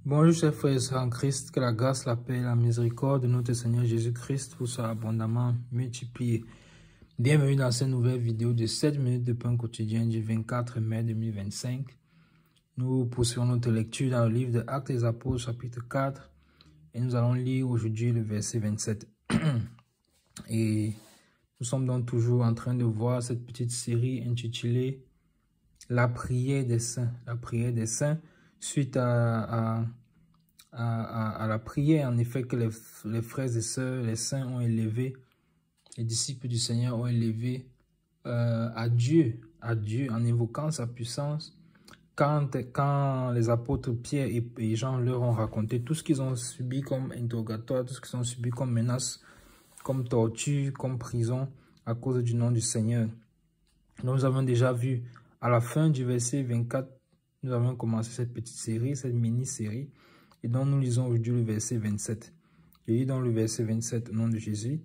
Bonjour chers frères et sœurs en Christ, que la grâce, la paix et la miséricorde de notre Seigneur Jésus-Christ vous soient abondamment multipliées. Bienvenue dans cette nouvelle vidéo de 7 minutes de pain quotidien du 24 mai 2025. Nous poursuivons notre lecture dans le livre de Actes des Apôtres chapitre 4 et nous allons lire aujourd'hui le verset 27. Et nous sommes donc toujours en train de voir cette petite série intitulée La prière des saints. La prière des saints. Suite à la prière, en effet, que les frères et sœurs, les saints ont élevé, les disciples du Seigneur ont élevé à Dieu, en évoquant sa puissance. Quand les apôtres Pierre et Jean leur ont raconté tout ce qu'ils ont subi comme interrogatoire, tout ce qu'ils ont subi comme menace, comme torture, comme prison, à cause du nom du Seigneur. Nous avons déjà vu à la fin du verset 24, nous avons commencé cette petite série, cette mini-série, et donc nous lisons aujourd'hui le verset 27. Je lis dans le verset 27 au nom de Jésus.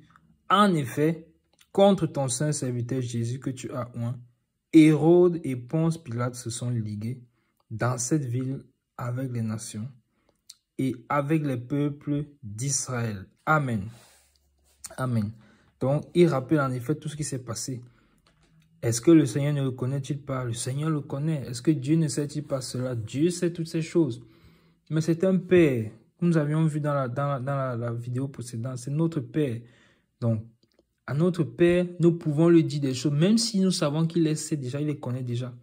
En effet, contre ton saint serviteur Jésus que tu as oint, Hérode et Ponce Pilate se sont ligués dans cette ville avec les nations et avec les peuples d'Israël. Amen. Amen. Donc, il rappelle en effet tout ce qui s'est passé. Est-ce que le Seigneur ne le connaît-il pas? Le Seigneur le connaît. Est-ce que Dieu ne sait-il pas cela? Dieu sait toutes ces choses. Mais c'est un Père. Comme nous avions vu dans la vidéo précédente, c'est notre Père. Donc, à notre Père, nous pouvons lui dire des choses, même si nous savons qu'il les sait déjà, il les connaît déjà.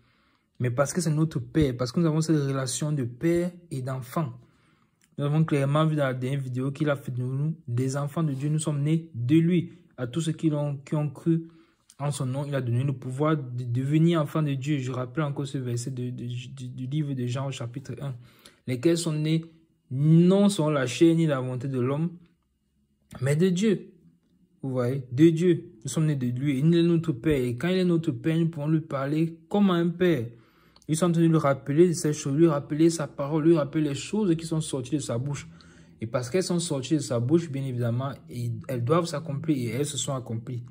Mais parce que c'est notre Père, parce que nous avons cette relation de Père et d'enfant. Nous avons clairement vu dans la dernière vidéo qu'il a fait de nous des enfants de Dieu. Nous sommes nés de lui. À tous ceux qui ont cru en son nom, il a donné le pouvoir de devenir enfants de Dieu. Je rappelle encore ce verset du livre de Jean au chapitre 1. Lesquels sont nés non selon la chair ni la volonté de l'homme, mais de Dieu. Vous voyez, de Dieu. Nous sommes nés de lui. Il est notre Père. Et quand il est notre Père, nous pouvons lui parler comme un Père. Ils sont en train de lui rappeler ces choses, lui rappeler sa parole, lui rappeler les choses qui sont sorties de sa bouche. Et parce qu'elles sont sorties de sa bouche, bien évidemment, elles doivent s'accomplir et elles se sont accomplies.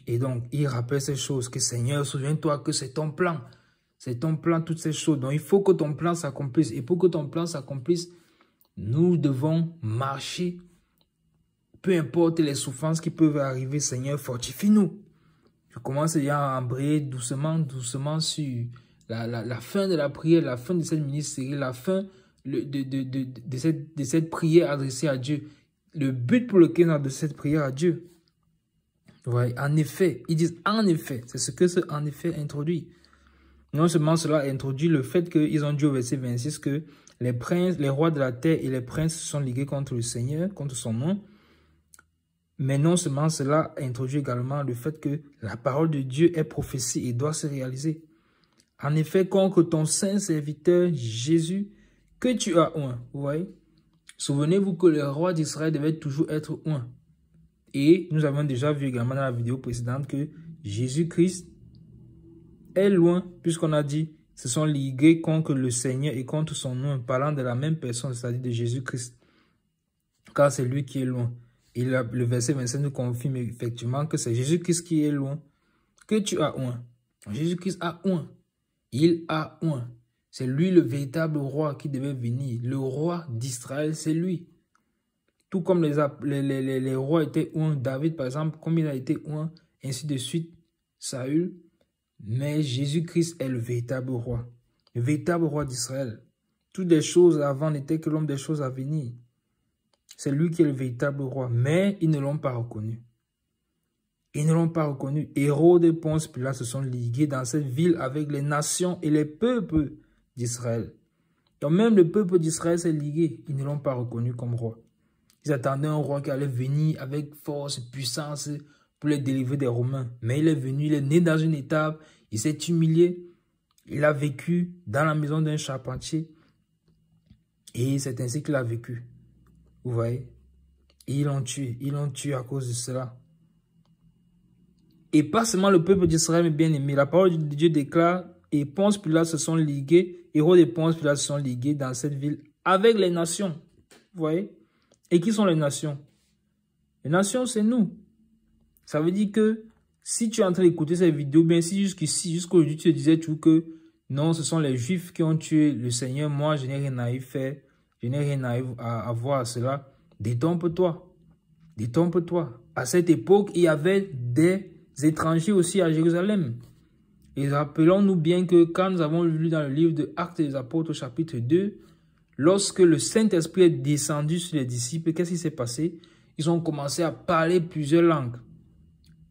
Et donc, il rappelle ces choses que Seigneur, souviens-toi que c'est ton plan. C'est ton plan, toutes ces choses. Donc, il faut que ton plan s'accomplisse. Et pour que ton plan s'accomplisse, nous devons marcher. Peu importe les souffrances qui peuvent arriver, Seigneur, fortifie-nous. Je commence déjà à embrayer doucement, doucement sur la fin de la prière, la fin de cette mini-série, la fin de cette prière adressée à Dieu. Le but pour lequel on a de cette prière à Dieu. Ouais, en effet, ils disent en effet, c'est ce que ce en effet introduit. Non seulement cela introduit le fait qu'ils ont dit au verset 26 que les princes, les rois de la terre et les princes se sont ligués contre le Seigneur, contre son nom. Mais non seulement cela introduit également le fait que la parole de Dieu est prophétie et doit se réaliser. En effet, contre ton saint serviteur Jésus que tu as oint. Vous voyez? Souvenez-vous que le roi d'Israël devait toujours être oint. Et nous avons déjà vu également dans la vidéo précédente que Jésus-Christ est loin, puisqu'on a dit, se sont ligués contre le Seigneur et contre son nom, parlant de la même personne, c'est-à-dire de Jésus-Christ. Car c'est lui qui est loin. Et le verset 25 nous confirme effectivement que c'est Jésus-Christ qui est loin, que tu as oint. Jésus-Christ a oint. Il a oint. C'est lui le véritable roi qui devait venir. Le roi d'Israël, c'est lui. Tout comme les rois étaient oints, David par exemple, comme il a été oint, ainsi de suite, Saül. Mais Jésus-Christ est le véritable roi d'Israël. Toutes les choses avant n'étaient que l'homme des choses à venir. C'est lui qui est le véritable roi, mais ils ne l'ont pas reconnu. Ils ne l'ont pas reconnu. Hérode et Ponce Pilate se sont ligués dans cette ville avec les nations et les peuples d'Israël. Donc même le peuple d'Israël s'est ligué. Ils ne l'ont pas reconnu comme roi. Ils attendaient un roi qui allait venir avec force, puissance pour les délivrer des Romains. Mais il est venu, il est né dans une étape, il s'est humilié. Il a vécu dans la maison d'un charpentier. Et c'est ainsi qu'il a vécu. Vous voyez? Et ils l'ont tué à cause de cela. Et pas seulement le peuple d'Israël, mais bien aimé. La parole de Dieu déclare, et Ponce Pilate se sont ligués, Hérode et Ponce Pilate se sont ligués dans cette ville avec les nations. Vous voyez? Et qui sont les nations? Les nations, c'est nous. Ça veut dire que si tu es en train d'écouter cette vidéo, bien si jusqu'ici, jusqu'aujourd'hui, tu te disais tout que Non, ce sont les Juifs qui ont tué le Seigneur. Moi, je n'ai rien à y faire. Je n'ai rien à voir à cela. Détrompe-toi. Détrompe-toi. À cette époque, il y avait des étrangers aussi à Jérusalem. Et rappelons-nous bien que quand nous avons lu dans le livre de Actes des Apôtres au chapitre 2, lorsque le Saint-Esprit est descendu sur les disciples, qu'est-ce qui s'est passé? Ils ont commencé à parler plusieurs langues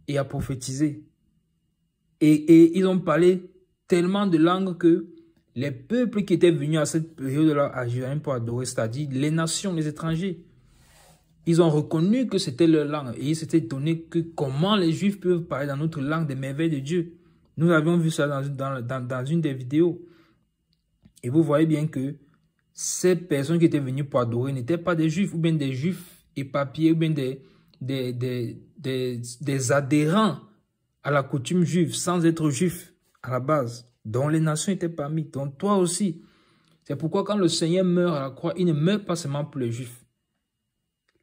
et à prophétiser. Et ils ont parlé tellement de langues que les peuples qui étaient venus à cette période-là à Jérusalem pour adorer, c'est-à-dire les nations, les étrangers, ils ont reconnu que c'était leur langue et ils s'étaient étonnés que comment les Juifs peuvent parler dans notre langue des merveilles de Dieu. Nous avions vu ça dans une des vidéos. Et vous voyez bien que ces personnes qui étaient venues pour adorer n'étaient pas des Juifs ou bien des Juifs éparpillés ou bien des adhérents à la coutume juive sans être Juifs à la base, dont les nations étaient parmi, dont toi aussi. C'est pourquoi quand le Seigneur meurt à la croix, il ne meurt pas seulement pour les Juifs.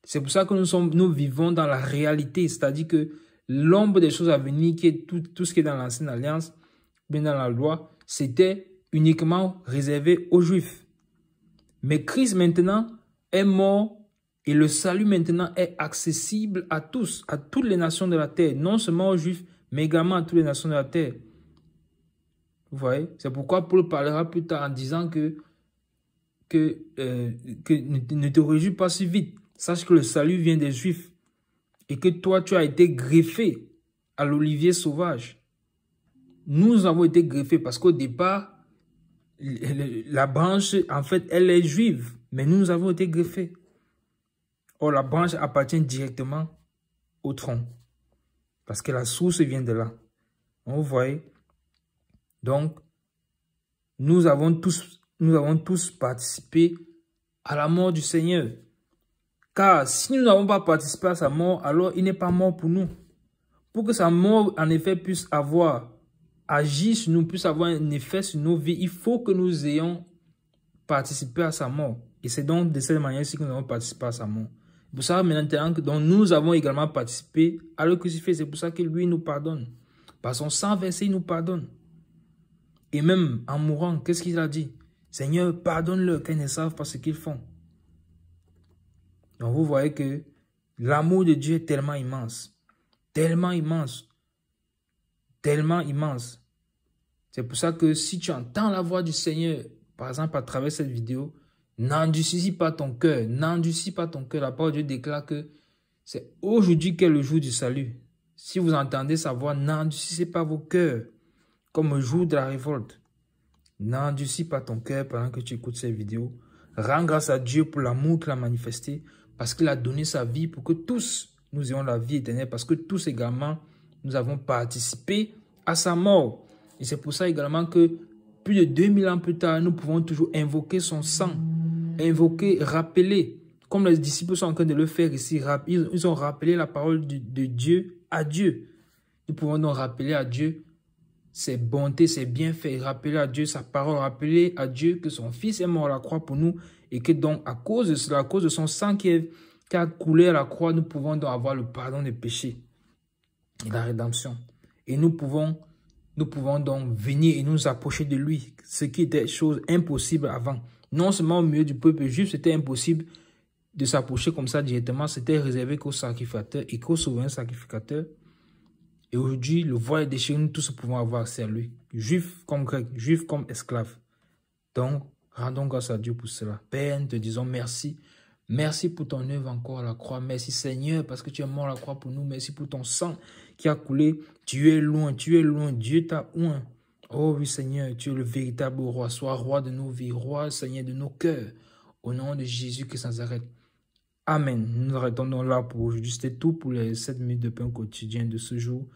C'est pour ça que nous vivons dans la réalité, c'est-à-dire que l'ombre des choses à venir, qui est tout ce qui est dans l'ancienne alliance, bien dans la loi, c'était uniquement réservé aux Juifs. Mais Christ maintenant est mort et le salut maintenant est accessible à tous, à toutes les nations de la terre, non seulement aux Juifs, mais également à toutes les nations de la terre. Vous voyez? C'est pourquoi Paul parlera plus tard en disant que ne te réjouis pas si vite. Sache que le salut vient des Juifs et que toi, tu as été greffé à l'olivier sauvage. Nous avons été greffés parce qu'au départ, la branche, en fait, elle est juive, mais nous avons été greffés. Or, la branche appartient directement au tronc parce que la source vient de là. Vous voyez? Donc, nous avons tous participé à la mort du Seigneur. Car si nous n'avons pas participé à sa mort, alors il n'est pas mort pour nous. Pour que sa mort, en effet, puisse agir sur nous, puisse avoir un effet sur nos vies, il faut que nous ayons participé à sa mort. Et c'est donc de cette manière-ci que nous avons participé à sa mort. Pour ça, maintenant, donc, nous avons également participé à le crucifix. C'est pour ça que lui nous pardonne. Par son sang versé, il nous pardonne. Et même en mourant, qu'est-ce qu'il a dit? Seigneur, pardonne-leur, qu'ils ne savent pas ce qu'ils font. Donc vous voyez que l'amour de Dieu est tellement immense. Tellement immense. Tellement immense. C'est pour ça que si tu entends la voix du Seigneur, par exemple à travers cette vidéo, n'endurcis pas ton cœur. N'endurcis pas ton cœur. La parole de Dieu déclare que c'est aujourd'hui qu'est le jour du salut. Si vous entendez sa voix, n'endurcissez pas vos cœurs. Comme au jour de la révolte. N'endurcis pas ton cœur pendant que tu écoutes cette vidéo. Rends grâce à Dieu pour l'amour qu'il a manifesté. Parce qu'il a donné sa vie pour que tous nous ayons la vie éternelle. Parce que tous également, nous avons participé à sa mort. Et c'est pour ça également que plus de 2000 ans plus tard, nous pouvons toujours invoquer son sang. Invoquer, rappeler. Comme les disciples sont en train de le faire ici. Ils ont rappelé la parole de Dieu à Dieu. Nous pouvons donc rappeler à Dieu ses bontés, ses bienfaits. Rappeler à Dieu sa parole. Rappeler à Dieu que son Fils est mort à la croix pour nous. Et que donc, à cause de cela, à cause de son sang qui a coulé à la croix, nous pouvons donc avoir le pardon des péchés et la rédemption. Et nous pouvons donc venir et nous approcher de lui, ce qui était chose impossible avant. Non seulement au milieu du peuple juif, c'était impossible de s'approcher comme ça directement, c'était réservé qu'aux sacrificateurs et qu'aux souverains sacrificateurs. Et aujourd'hui, le voile est déchiré, nous tous pouvons avoir accès à lui. Juifs comme grecs, juifs comme esclaves. Donc, rendons grâce à Dieu pour cela. Père, nous te disons merci. Merci pour ton œuvre encore à la croix. Merci Seigneur parce que tu es mort à la croix pour nous. Merci pour ton sang qui a coulé. Tu es loin, Dieu t'a loin. Oh oui Seigneur, tu es le véritable roi. Sois roi de nos vies, roi Seigneur de nos cœurs. Au nom de Jésus qui sans arrêt. Amen. Nous arrêtons donc là pour aujourd'hui. C'était tout pour les 7 minutes de pain quotidien de ce jour.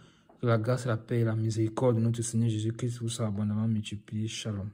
Que la grâce, la paix et la miséricorde de notre Seigneur Jésus-Christ vous soit abondamment multipliée. Shalom.